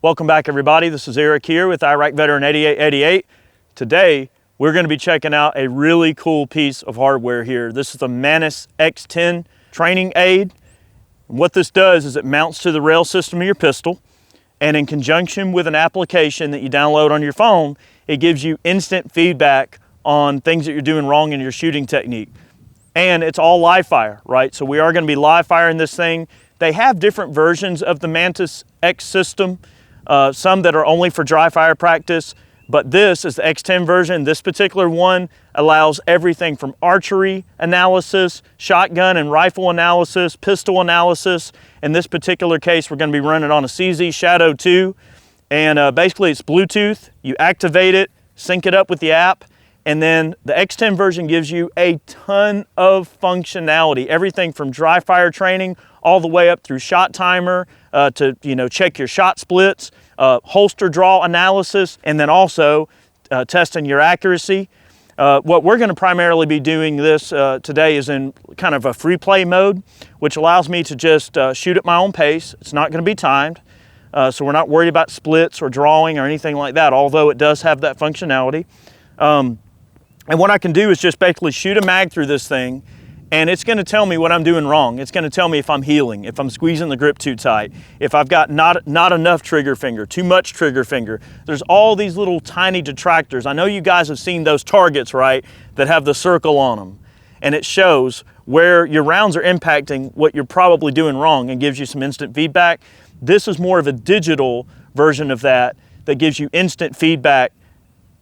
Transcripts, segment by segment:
Welcome back, everybody. This is Eric here with Iraq Veteran 8888. Today, we're going to be checking out a really cool piece of hardware here. This is the Mantis X10 training aid. And what this does is it mounts to the rail system of your pistol, and in conjunction with an application that you download on your phone, it gives you instant feedback on things that you're doing wrong in your shooting technique. And it's all live fire, right? So we are going to be live firing this thing. They have different versions of the Mantis X system. Some that are only for dry fire practice, but this is the X10 version. This particular one allows everything from archery analysis, shotgun and rifle analysis, pistol analysis. In this particular case, we're going to be running on a CZ Shadow 2, and basically it's Bluetooth. You activate it, sync it up with the app, and then the X10 version gives you a ton of functionality, everything from dry fire training all the way up through shot timer to check your shot splits, holster draw analysis, and then also testing your accuracy. What we're going to primarily be doing this today is in kind of a free play mode, which allows me to just shoot at my own pace. It's not going to be timed, so we're not worried about splits or drawing or anything like that, although it does have that functionality. And what I can do is just basically shoot a mag through this thing, and it's going to tell me what I'm doing wrong. It's going to tell me if I'm healing, if I'm squeezing the grip too tight, if I've got not enough trigger finger, too much trigger finger. There's all these little tiny detractors. I know you guys have seen those targets, right, that have the circle on them, and it shows where your rounds are impacting what you're probably doing wrong and gives you some instant feedback. This is more of a digital version of that gives you instant feedback,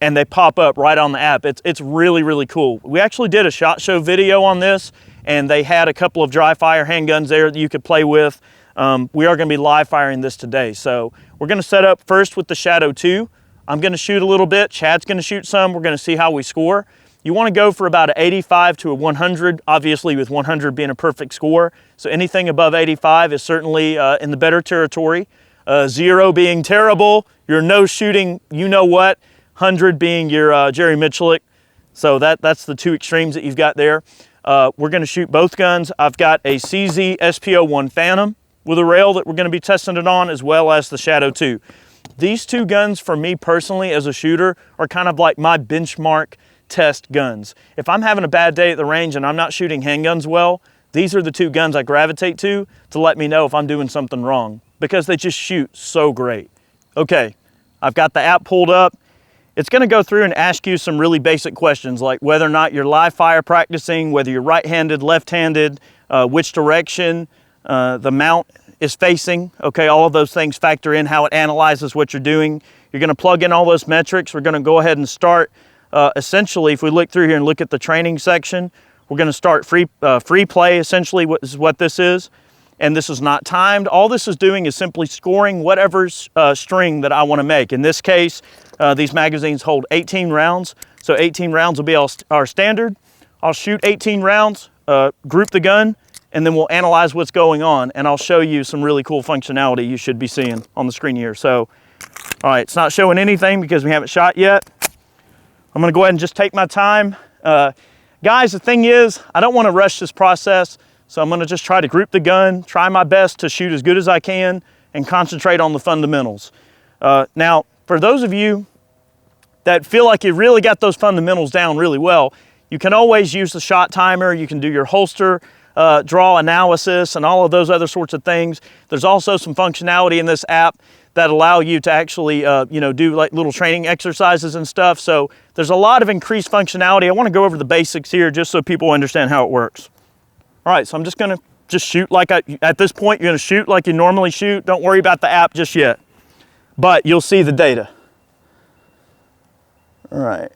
and they pop up right on the app. It's really, really cool. We actually did a SHOT Show video on this, and they had a couple of dry fire handguns there that you could play with. We are going to be live firing this today. So we're going to set up first with the Shadow 2. I'm going to shoot a little bit. Chad's going to shoot some. We're going to see how we score. You want to go for about an 85 to a 100, obviously with 100 being a perfect score. So anything above 85 is certainly in the better territory. 0 being terrible, your no shooting, you know what. 100 being your Jerry Miculek. So that's the two extremes that you've got there. We're going to shoot both guns. I've got a CZ SP01 Phantom with a rail that we're going to be testing it on, as well as the Shadow 2. These two guns, for me personally as a shooter, are kind of like my benchmark test guns. If I'm having a bad day at the range and I'm not shooting handguns well, these are the two guns I gravitate to let me know if I'm doing something wrong, because they just shoot so great. Okay, I've got the app pulled up. It's going to go through and ask you some really basic questions, like whether or not you're live fire practicing, whether you're right-handed, left-handed, which direction the mount is facing. Okay, all of those things factor in how it analyzes what you're doing. You're going to plug in all those metrics. We're going to go ahead and start, essentially, if we look through here and look at the training section, we're going to start free play, essentially, what this is. And this is not timed. All this is doing is simply scoring whatever string that I want to make. In this case, these magazines hold 18 rounds, so 18 rounds will be our standard. I'll shoot 18 rounds, group the gun, and then we'll analyze what's going on, and I'll show you some really cool functionality you should be seeing on the screen here. So, all right, it's not showing anything because we haven't shot yet. I'm going to go ahead and just take my time. Guys, the thing is, I don't want to rush this process. So I'm going to just try to group the gun, try my best to shoot as good as I can, and concentrate on the fundamentals. Now, for those of you that feel like you really got those fundamentals down really well, you can always use the shot timer. You can do your holster draw analysis and all of those other sorts of things. There's also some functionality in this app that allow you to actually do like little training exercises and stuff. So there's a lot of increased functionality. I want to go over the basics here just so people understand how it works. All right, so I'm just gonna shoot like at this point, you're gonna shoot like you normally shoot. Don't worry about the app just yet, but you'll see the data. All right.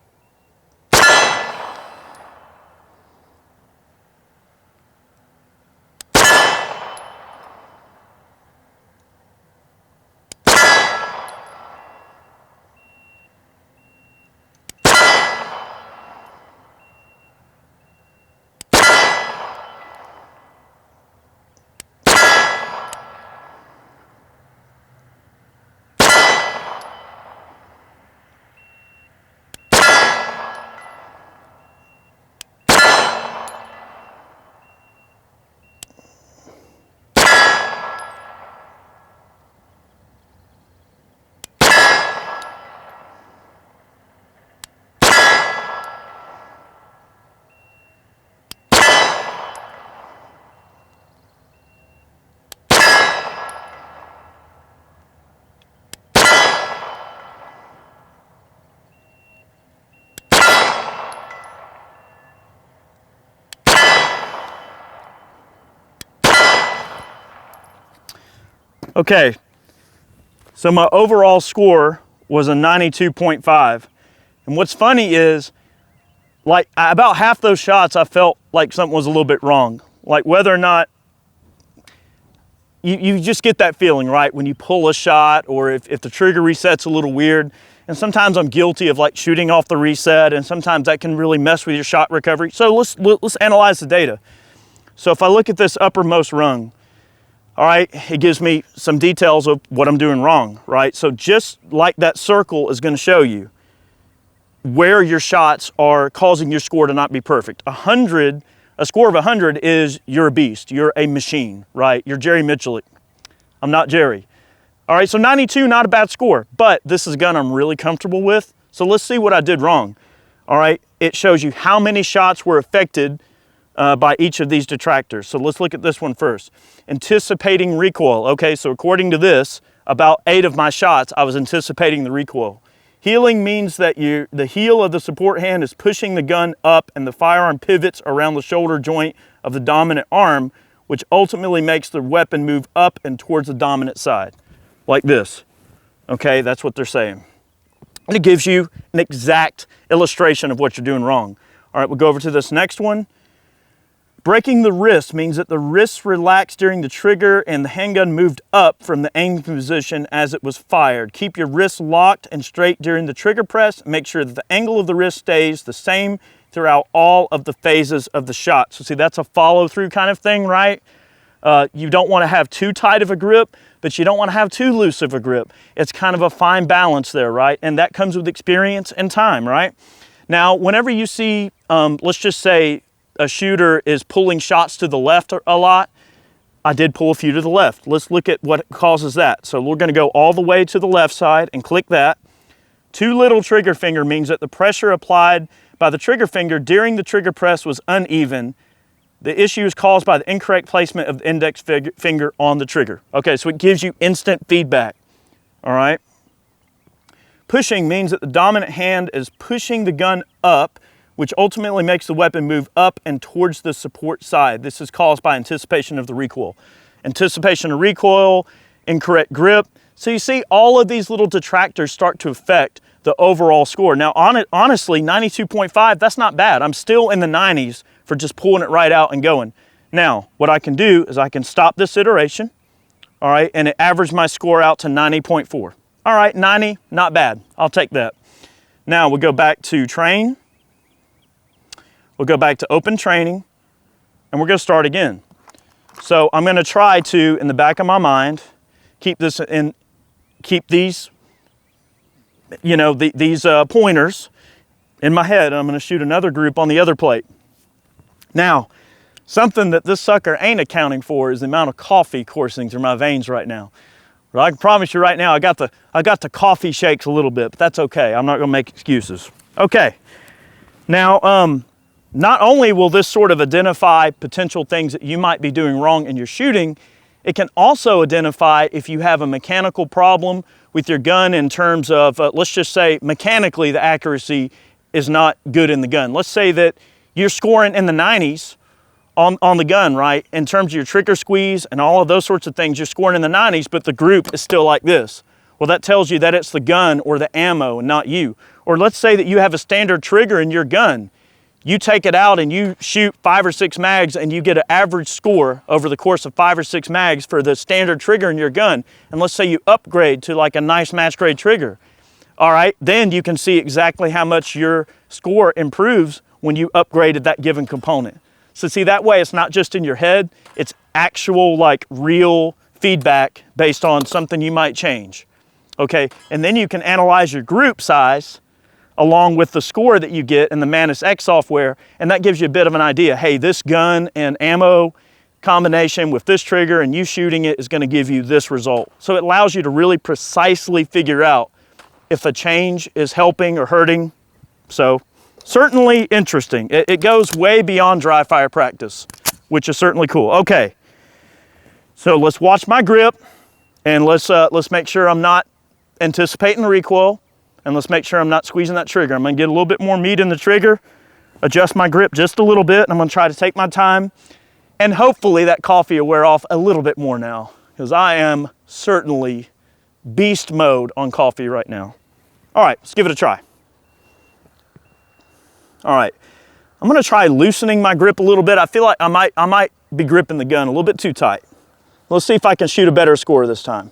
Okay, so my overall score was a 92.5. And what's funny is, like, about half those shots, I felt like something was a little bit wrong. Like whether or not, you just get that feeling, right? When you pull a shot, or if the trigger reset's a little weird. And sometimes I'm guilty of like shooting off the reset, and sometimes that can really mess with your shot recovery. So let's analyze the data. So if I look at this uppermost rung, all right, it gives me some details of what I'm doing wrong, right? So just like that circle is going to show you where your shots are causing your score to not be perfect. A score of 100 is you're a beast, you're a machine, right? You're Jerry Miculek. I'm not Jerry. All right, so 92, not a bad score, but this is a gun I'm really comfortable with. So let's see what I did wrong. All right, it shows you how many shots were affected by each of these detractors. So let's look at this one first. Anticipating recoil. Okay, so according to this, about 8 of my shots, I was anticipating the recoil. Heeling means that the heel of the support hand is pushing the gun up and the firearm pivots around the shoulder joint of the dominant arm, which ultimately makes the weapon move up and towards the dominant side, like this. Okay, that's what they're saying. And it gives you an exact illustration of what you're doing wrong. All right, we'll go over to this next one. Breaking the wrist means that the wrists relaxed during the trigger and the handgun moved up from the aiming position as it was fired. Keep your wrists locked and straight during the trigger press. Make sure that the angle of the wrist stays the same throughout all of the phases of the shot. So see, that's a follow-through kind of thing, right? You don't want to have too tight of a grip, but you don't want to have too loose of a grip. It's kind of a fine balance there, right? And that comes with experience and time, right? Now, whenever you see, let's just say, a shooter is pulling shots to the left a lot, I did pull a few to the left. Let's look at what causes that. So we're going to go all the way to the left side and click that. Too little trigger finger means that the pressure applied by the trigger finger during the trigger press was uneven. The issue is caused by the incorrect placement of the index finger on the trigger. Okay, so it gives you instant feedback. All right. Pushing means that the dominant hand is pushing the gun up, which ultimately makes the weapon move up and towards the support side. This is caused by anticipation of the recoil. Anticipation of recoil, incorrect grip. So you see all of these little detractors start to affect the overall score. Now, honestly, 92.5, that's not bad. I'm still in the 90s for just pulling it right out and going. Now, what I can do is I can stop this iteration, all right, and it averaged my score out to 90.4. All right, 90, not bad. I'll take that. Now, we'll go back to train. We'll go back to open training, and we're going to start again. So I'm going to try to, in the back of my mind, keep these, you know, these pointers in my head, and I'm going to shoot another group on the other plate. Now, something that this sucker ain't accounting for is the amount of coffee coursing through my veins right now. But I can promise you right now, I got the coffee shakes a little bit, but that's okay. I'm not going to make excuses. Okay. Now, not only will this sort of identify potential things that you might be doing wrong in your shooting, it can also identify if you have a mechanical problem with your gun in terms of, let's just say mechanically the accuracy is not good in the gun. Let's say that you're scoring in the 90s on the gun, right? In terms of your trigger squeeze and all of those sorts of things, you're scoring in the 90s, but the group is still like this. Well, that tells you that it's the gun or the ammo and not you. Or let's say that you have a standard trigger in your gun. You take it out and you shoot 5 or 6 mags and you get an average score over the course of 5 or 6 mags for the standard trigger in your gun. And let's say you upgrade to like a nice match grade trigger. All right, then you can see exactly how much your score improves when you upgraded that given component. So see, that way it's not just in your head, it's actual like real feedback based on something you might change. Okay, and then you can analyze your group size along with the score that you get in the Manus X software, and that gives you a bit of an idea. Hey, this gun and ammo combination with this trigger and you shooting it is going to give you this result. So it allows you to really precisely figure out if a change is helping or hurting. So certainly interesting. It goes way beyond dry fire practice, which is certainly cool. Okay, so let's watch my grip, and let's make sure I'm not anticipating the recoil. And let's make sure I'm not squeezing that trigger. I'm going to get a little bit more meat in the trigger, adjust my grip just a little bit, and I'm going to try to take my time. And hopefully that coffee will wear off a little bit more now. because I am certainly beast mode on coffee right now. All right, let's give it a try. All right, I'm gonna try loosening my grip a little bit. I feel like I might be gripping the gun a little bit too tight. Let's see if I can shoot a better score this time.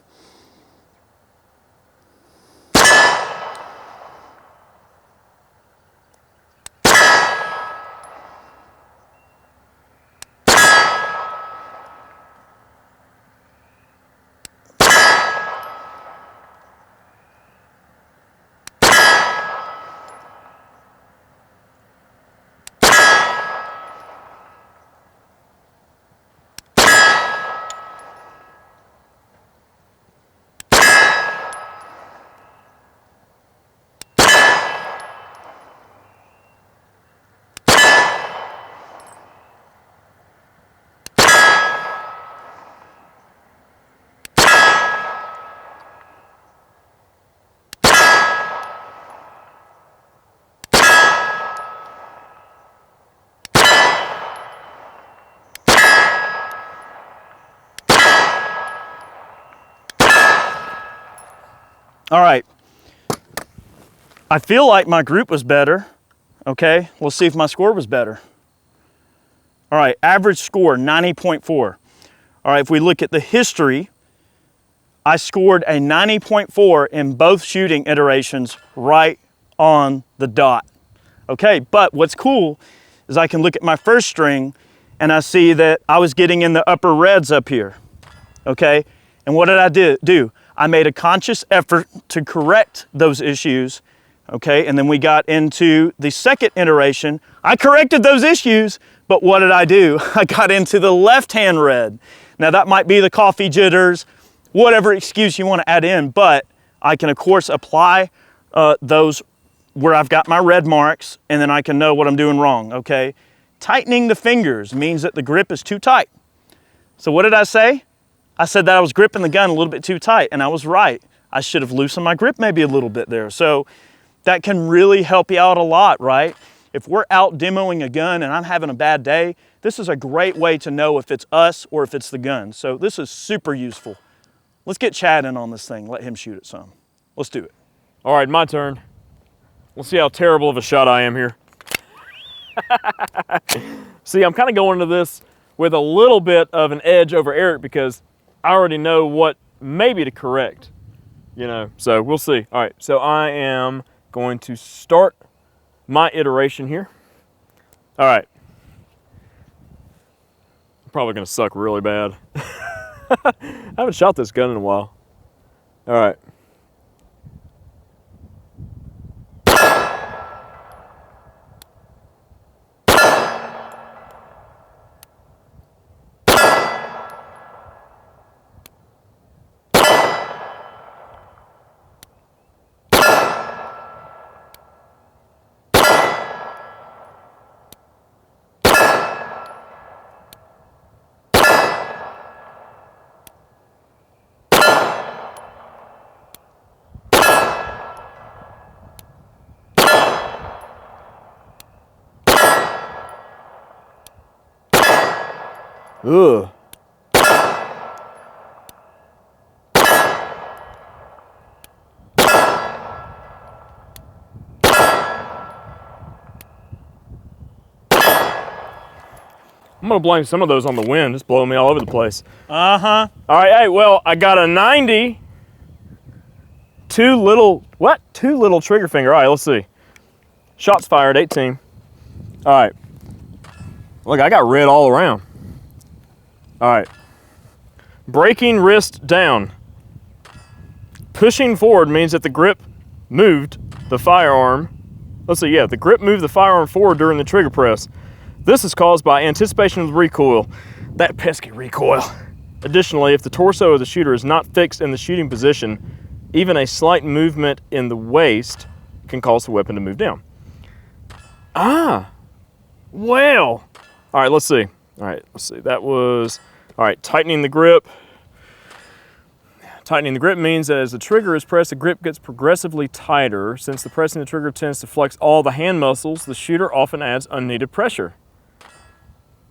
All right, I feel like my group was better. Okay, we'll see if my score was better. All right, average score 90.4. All right, if we look at the history, I scored a 90.4 in both shooting iterations right on the dot. Okay, but what's cool is I can look at my first string and I see that I was getting in the upper reds up here. Okay, and what did I do? I made a conscious effort to correct those issues, okay? And then we got into the second iteration. I corrected those issues, but what did I do? I got into the left-hand red. Now that might be the coffee jitters, whatever excuse you want to add in, but I can of course apply those where I've got my red marks, and then I can know what I'm doing wrong, okay? Tightening the fingers means that the grip is too tight. So what did I say? I said that I was gripping the gun a little bit too tight, and I was right. I should have loosened my grip maybe a little bit there. So that can really help you out a lot, right? If we're out demoing a gun and I'm having a bad day, this is a great way to know if it's us or if it's the gun. So this is super useful. Let's get Chad in on this thing. Let him shoot it some. Let's do it. All right, my turn. We'll see how terrible of a shot I am here. See, I'm kind of going into this with a little bit of an edge over Eric because I already know what maybe to correct, you know, so we'll see. All right, so I am going to start my iteration here. All right. I'm probably gonna suck really bad. I haven't shot this gun in a while. All right. Ugh. I'm gonna blame some of those on the wind. It's blowing me all over the place. Uh-huh. All right, hey, well, I got a 90. Two little trigger finger. All right, let's see. Shots fired, 18. All right. Look, I got red all around. All right. Breaking wrist down. Pushing forward means that the grip moved the firearm. Let's see, yeah, the grip moved the firearm forward during the trigger press. This is caused by anticipation of the recoil. That pesky recoil. Additionally, if the torso of the shooter is not fixed in the shooting position, even a slight movement in the waist can cause the weapon to move down. Ah, well. All right, let's see. All right, let's see. That was, all right, tightening the grip. Tightening the grip means that as the trigger is pressed, the grip gets progressively tighter. Since the pressing of the trigger tends to flex all the hand muscles, the shooter often adds unneeded pressure.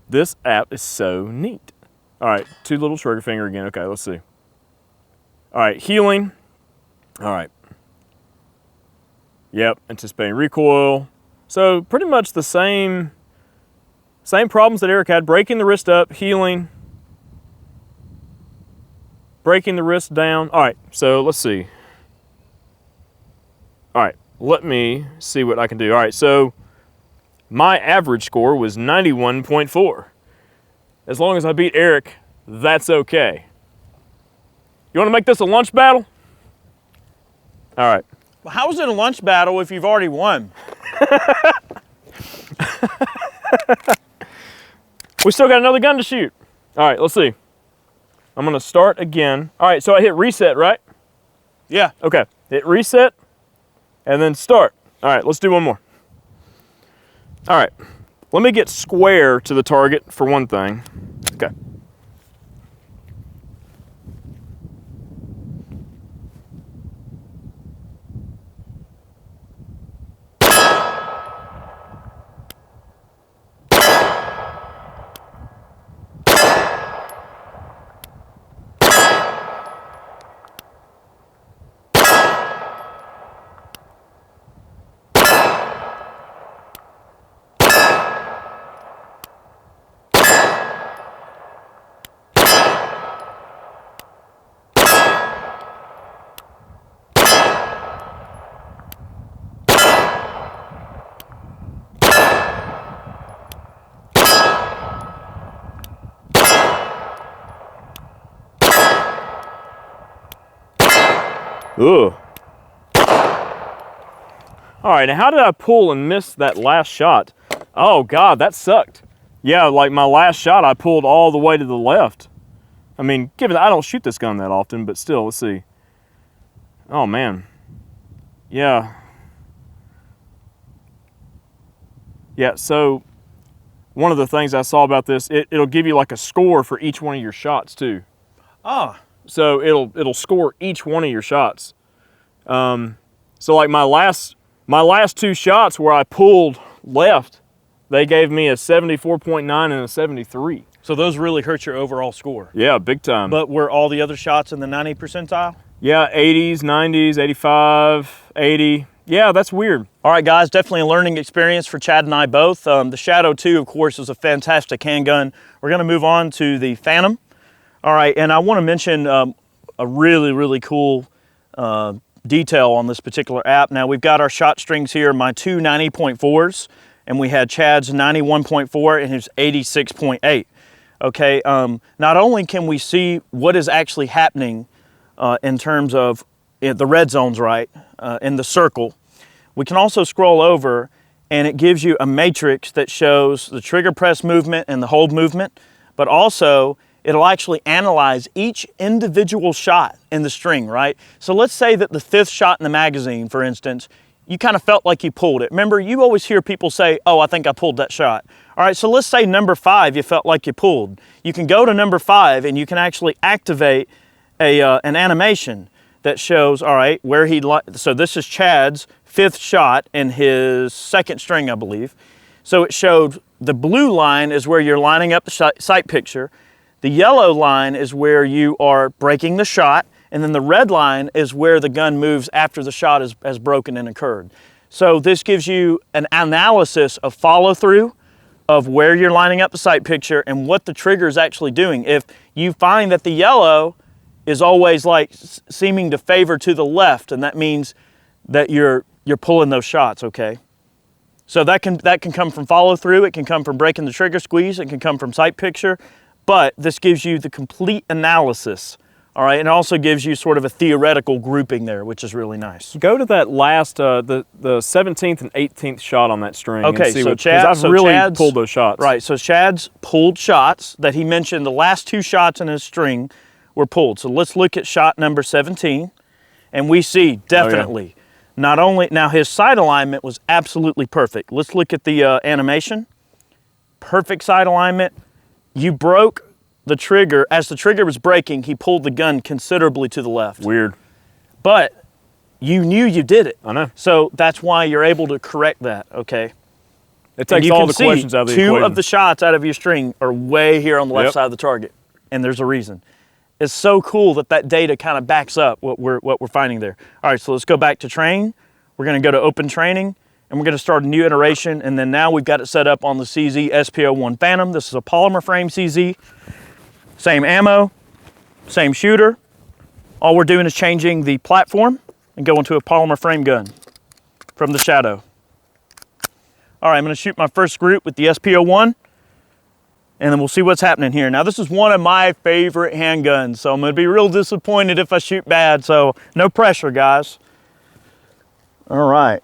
This app is so neat. All right, 2 little trigger finger again. Okay, let's see. All right, healing. All right. Yep, anticipating recoil. So pretty much the same problems that Eric had, breaking the wrist up, healing, breaking the wrist down. All right, so let's see. All right, let me see what I can do. All right, so my average score was 91.4. As long as I beat Eric, that's okay. You want to make this a lunch battle? All right. Well, how is it a lunch battle if you've already won? We still got another gun to shoot. All right, let's see. I'm gonna start again. All right, so I hit reset, right? Yeah. Okay, hit reset and then start. All right, let's do one more. All right, let me get square to the target for one thing. Okay. Ugh. All right, now how did I pull and miss that last shot? Oh God, that sucked. Yeah, like my last shot, I pulled all the way to the left. I mean, given I don't shoot this gun that often, but still, let's see. Oh man. Yeah. Yeah, so one of the things I saw about this, it'll give you like a score for each one of your shots too. Oh. So it'll score each one of your shots. So like my last 2 shots where I pulled left, they gave me a 74.9 and a 73. So those really hurt your overall score. Yeah, big time. But were all the other shots in the 90 percentile? Yeah, 80s, 90s, 85, 80. Yeah, that's weird. All right, guys, definitely a learning experience for Chad and I both. The Shadow 2, of course, is a fantastic handgun. We're going to move on to the Phantom. All right, and I want to mention a really, really cool detail on this particular app. Now, we've got our shot strings here, my two 90.4s, and we had Chad's 91.4 and his 86.8. Okay, not only can we see what is actually happening in terms of the red zones, right, in the circle, we can also scroll over and it gives you a matrix that shows the trigger press movement and the hold movement, but also it'll actually analyze each individual shot in the string, right? So let's say that the 5th shot in the magazine, for instance, you kind of felt like you pulled it. Remember, you always hear people say, oh, I think I pulled that shot. All right, so let's say number 5 you felt like you pulled. You can go to number 5 and you can actually activate an animation that shows, all right, where so this is Chad's 5th shot in his 2nd string, I believe. So it showed the blue line is where you're lining up the sight picture. The yellow line is where you are breaking the shot, and then the red line is where the gun moves after the shot has broken and occurred. So this gives you an analysis of follow-through of where you're lining up the sight picture and what the trigger is actually doing. If you find that the yellow is always like seeming to favor to the left, and that means that you're pulling those shots, okay? So that can come from follow-through, it can come from breaking the trigger squeeze, it can come from sight picture, but this gives you the complete analysis, all right? And it also gives you sort of a theoretical grouping there, which is really nice. Go to that last, the 17th and 18th shot on that string. Okay, and see so what, I've really Chad's pulled those shots. Right, so Chad's pulled shots that he mentioned, the last 2 shots in his string were pulled. So let's look at shot number 17, and we see definitely, not only, now his sight alignment was absolutely perfect. Let's look at the animation. Perfect sight alignment. You broke the trigger. As the trigger was breaking, he pulled the gun considerably to the left. Weird. But you knew you did it. I know. So that's why you're able to correct that, okay? It takes all the questions out of the equation. 2 of the shots out of your string are way here on the left side of the target. and there's a reason. It's so cool that that data kind of backs up what we're finding there. All right, so let's go back to train. We're gonna go to open training, and we're gonna start a new iteration, and then now we've got it set up on the CZ SP01 Phantom. This is a polymer frame CZ. Same ammo, same shooter. All we're doing is changing the platform and going to a polymer frame gun from the Shadow. All right, I'm gonna shoot my first group with the SP01, and then we'll see what's happening here. Now, this is one of my favorite handguns, so I'm gonna be real disappointed if I shoot bad, so no pressure, guys. All right.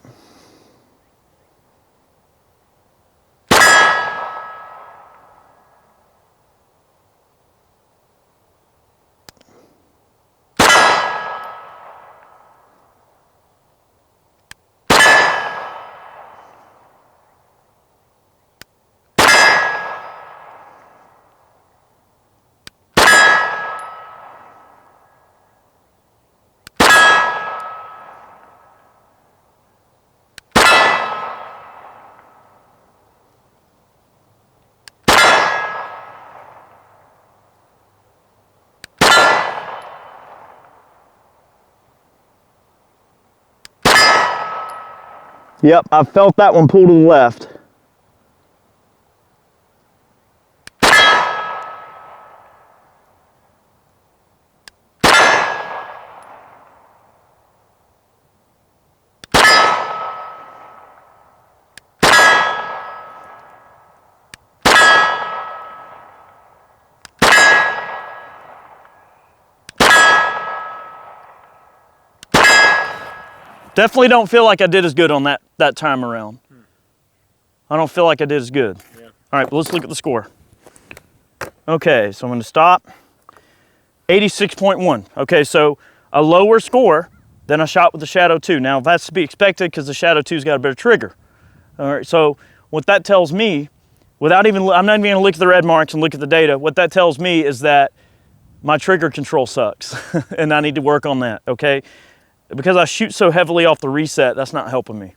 Yep, I felt that one pull to the left. Definitely don't feel like I did as good on that time around. I don't feel like I did as good. Yeah. All right, but let's look at the score. Okay, so I'm gonna stop. 86.1. Okay, so a lower score than I shot with the Shadow 2. Now, that's to be expected because the Shadow 2's got a better trigger. All right, so what that tells me, I'm not even gonna look at the red marks and look at the data. What that tells me is that my trigger control sucks and I need to work on that, okay? Because I shoot so heavily off the reset, that's not helping me.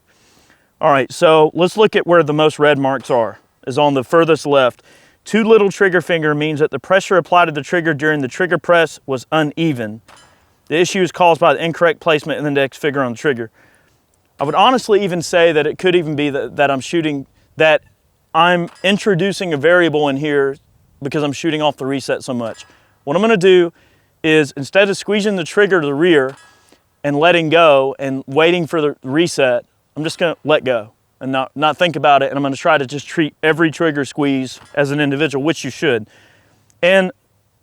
All right, so let's look at where the most red marks are, is on the furthest left. Too little trigger finger means that the pressure applied to the trigger during the trigger press was uneven. The issue is caused by the incorrect placement of the index finger on the trigger. I would honestly even say that it could even be that I'm introducing a variable in here because I'm shooting off the reset so much. What I'm gonna do is, instead of squeezing the trigger to the rear and letting go and waiting for the reset, I'm just gonna let go and not think about it, and I'm gonna try to just treat every trigger squeeze as an individual, which you should. And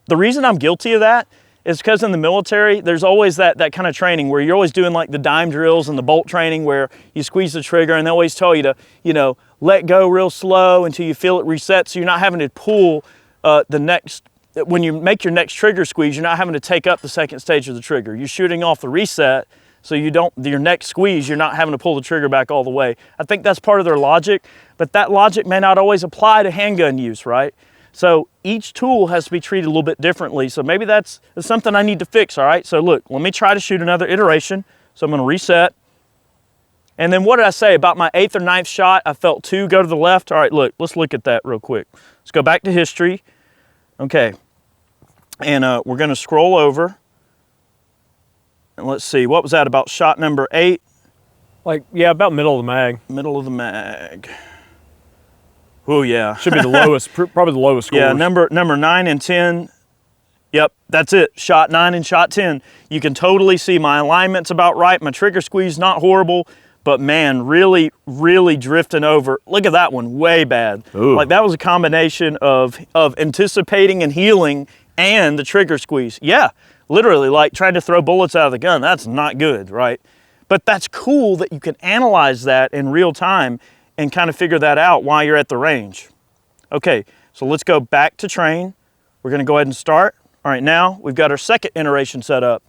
the reason I'm guilty of that is because in the military, there's always that kind of training where you're always doing like the dime drills and the bolt training where you squeeze the trigger, and they always tell you to, let go real slow until you feel it reset, so you're not having to pull when you make your next trigger squeeze, you're not having to take up the second stage of the trigger. You're shooting off the reset, so your next squeeze, you're not having to pull the trigger back all the way. I think that's part of their logic, but that logic may not always apply to handgun use, right? So each tool has to be treated a little bit differently. So maybe that's something I need to fix, all right? So look, let me try to shoot another iteration. So I'm gonna reset. And then what did I say about my 8th or 9th shot? I felt 2 go to the left. All right, look, let's look at that real quick. Let's go back to history. Okay, and we're gonna scroll over. And let's see, what was that, about shot number 8? Yeah, about middle of the mag. Middle of the mag. Oh yeah. Should be the lowest, probably the lowest scores. Yeah, number 9 and 10. Yep, that's it, shot 9 and shot 10. You can totally see my alignment's about right, my trigger squeeze not horrible, but man, really, really drifting over. Look at that one, way bad. Ooh. Like that was a combination of anticipating and healing and the trigger squeeze. Yeah, literally like trying to throw bullets out of the gun. That's not good, right? But that's cool that you can analyze that in real time and kind of figure that out while you're at the range. Okay, so let's go back to train. We're gonna go ahead and start. All right, now we've got our second iteration set up.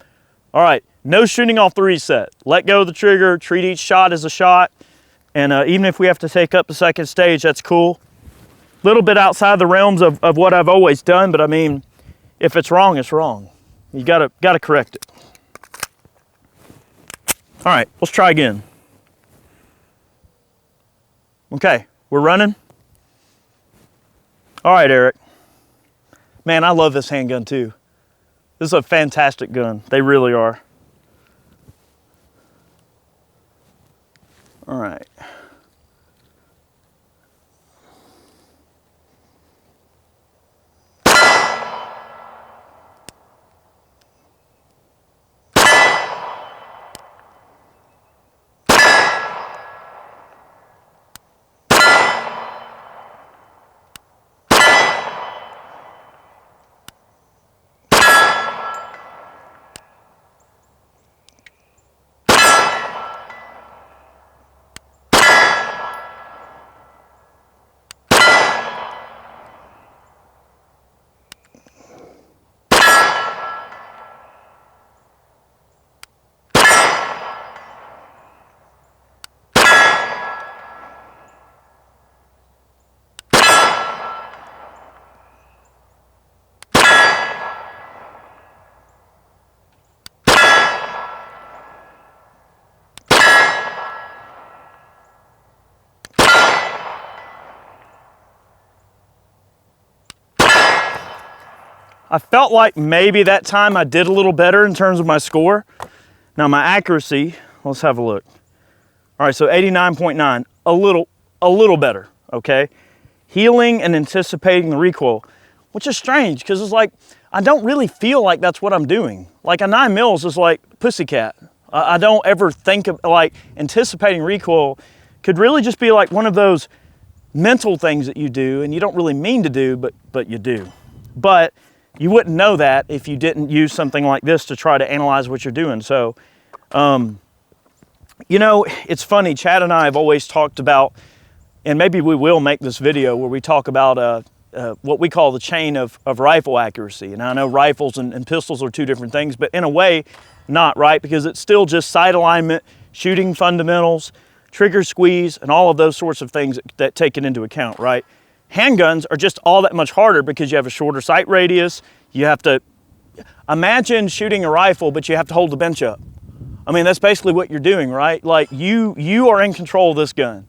All right, no shooting off the reset. Let go of the trigger, treat each shot as a shot, and even if we have to take up the second stage, that's cool. A little bit outside the realms of what I've always done, but I mean, if it's wrong, it's wrong. You gotta correct it. All right, let's try again. Okay, we're running. All right, Eric. Man, I love this handgun too. This is a fantastic gun. They really are. All right. I felt like maybe that time I did a little better in terms of my score. Now my accuracy, let's have a look. All right, so 89.9, a little better, okay? Healing and anticipating the recoil, which is strange because it's like, I don't really feel like that's what I'm doing. Like a 9 mils is like pussycat. I don't ever think of like anticipating recoil could really just be like one of those mental things that you do and you don't really mean to do, but you do. But you wouldn't know that if you didn't use something like this to try to analyze what you're doing. So, you know, it's funny, Chad and I have always talked about, and maybe we will make this video where we talk about what we call the chain of rifle accuracy. And I know rifles and pistols are two different things, but in a way, not, right? Because it's still just sight alignment, shooting fundamentals, trigger squeeze, and all of those sorts of things that take it into account, right? Handguns are just all that much harder because you have a shorter sight radius. You have to imagine shooting a rifle, but you have to hold the bench up. I mean, that's basically what you're doing, right? Like you are in control of this gun.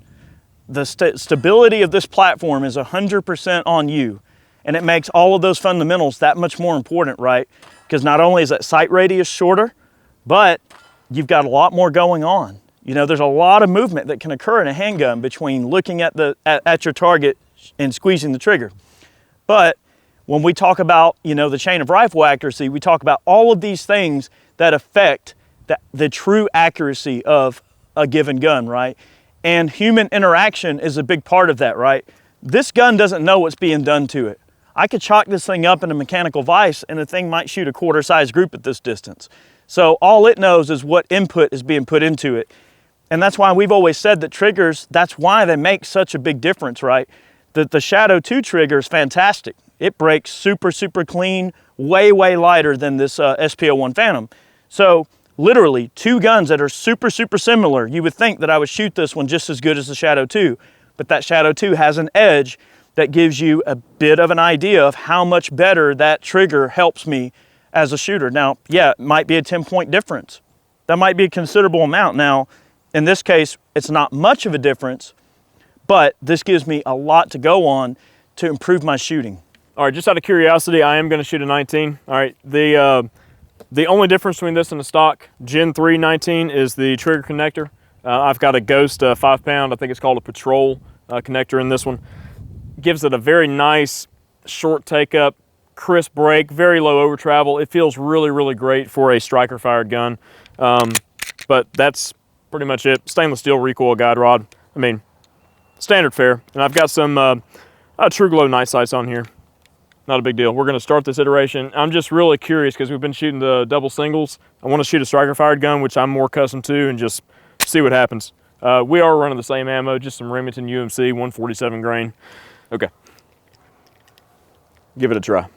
The stability of this platform is 100% on you. And it makes all of those fundamentals that much more important, right? Because not only is that sight radius shorter, but you've got a lot more going on. You know, there's a lot of movement that can occur in a handgun between looking at your target and squeezing the trigger. But when we talk about, you know, the chain of rifle accuracy, we talk about all of these things that affect the true accuracy of a given gun, right? And human interaction is a big part of that, right? This gun doesn't know what's being done to it. I could chalk this thing up in a mechanical vise and the thing might shoot a quarter-size group at this distance. So all it knows is what input is being put into it. And that's why we've always said that triggers, that's why they make such a big difference, right? The Shadow 2 trigger is fantastic. It breaks super, super clean, way, way lighter than this SP01 Phantom. So literally two guns that are super, super similar. You would think that I would shoot this one just as good as the Shadow 2, but that Shadow 2 has an edge that gives you a bit of an idea of how much better that trigger helps me as a shooter. Now, yeah, it might be a 10-point difference. That might be a considerable amount. Now, in this case, it's not much of a difference, but this gives me a lot to go on to improve my shooting. All right, just out of curiosity, I am going to shoot a 19. All right, the only difference between this and the stock Gen 3 19 is the trigger connector. I've got a Ghost 5-pound, I think it's called a Patrol connector in this one. Gives it a very nice short take-up, crisp break, very low over travel. It feels really, really great for a striker-fired gun. But that's pretty much it. Stainless steel recoil guide rod. I mean, standard fare. And I've got some TruGlo night sights on here. Not a big deal. We're going to start this iteration. I'm just really curious because we've been shooting the double singles. I want to shoot a striker-fired gun, which I'm more accustomed to, and just see what happens. We are running the same ammo, just some Remington UMC 147 grain. Okay. Give it a try.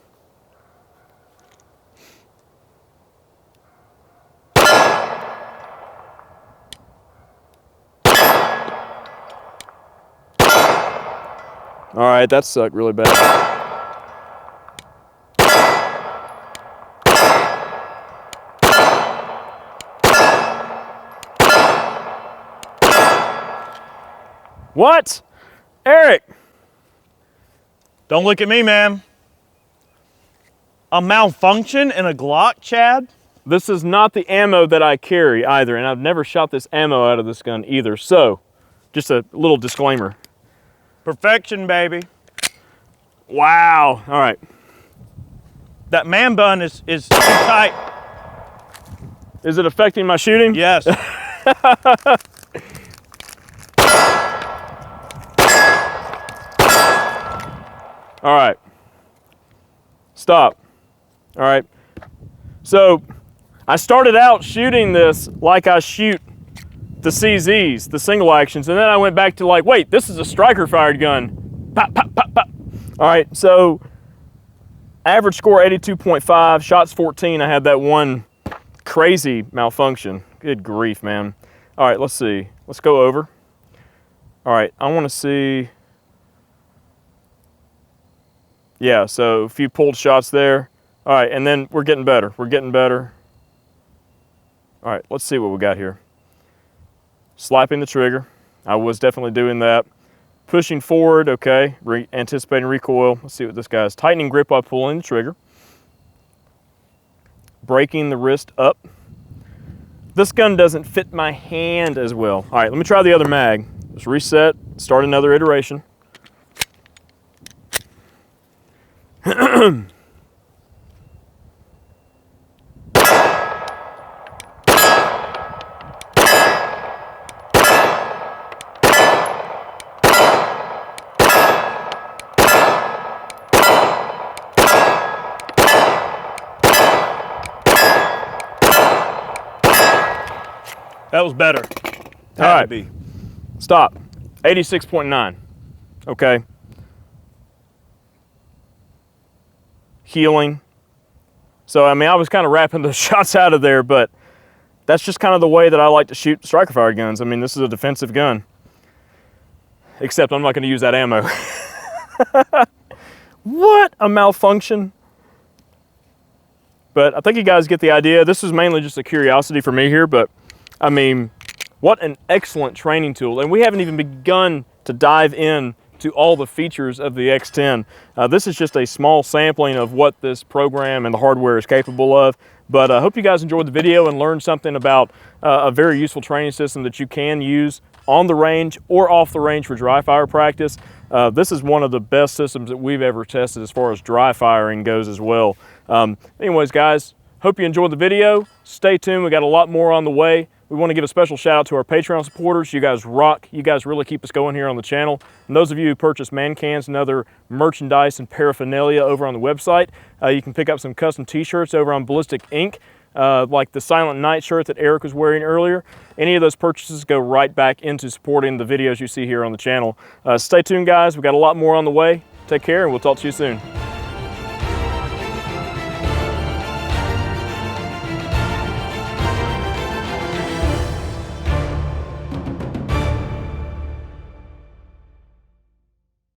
All right, that sucked really bad. What? Eric! Don't look at me, man. A malfunction in a Glock, Chad? This is not the ammo that I carry either, and I've never shot this ammo out of this gun either. So, just a little disclaimer. Perfection, baby. Wow. All right. That man bun is too tight. Is it affecting my shooting? Yes. All right. Stop. All right. So I started out shooting this like I shoot the CZs, the single actions, and then I went back to like, wait, this is a striker fired gun. Pop, pop, pop, pop. All right. So average score 82.5, shots 14. I had that one crazy malfunction. Good grief, man. All right, let's see. Let's go over. All right, I want to see. Yeah, so a few pulled shots there. All right, and then we're getting better. We're getting better. All right, let's see what we got here. Slapping the trigger. I was definitely doing that. Pushing forward, okay. Anticipating recoil. Let's see what this guy's. Tightening grip while pulling the trigger. Breaking the wrist up. This gun doesn't fit my hand as well. All right, let me try the other mag. Just reset, start another iteration. That was better. All right. Stop. 86.9. Okay. Healing. So, I mean, I was kind of wrapping the shots out of there, but that's just kind of the way that I like to shoot striker fired guns. I mean, this is a defensive gun. Except I'm not going to use that ammo. What a malfunction. But I think you guys get the idea. This is mainly just a curiosity for me here, but I mean, what an excellent training tool. And we haven't even begun to dive in to all the features of the X10. This is just a small sampling of what this program and the hardware is capable of. But I hope you guys enjoyed the video and learned something about a very useful training system that you can use on the range or off the range for dry fire practice. This is one of the best systems that we've ever tested as far as dry firing goes as well. Anyways, guys, hope you enjoyed the video. Stay tuned, we got a lot more on the way. We want to give a special shout out to our Patreon supporters. You guys rock. You guys really keep us going here on the channel. And those of you who purchase man cans and other merchandise and paraphernalia over on the website, you can pick up some custom t-shirts over on Ballistic Ink, like the Silent Night shirt that Eric was wearing earlier. Any of those purchases go right back into supporting the videos you see here on the channel. Stay tuned, guys. We've got a lot more on the way. Take care, and we'll talk to you soon.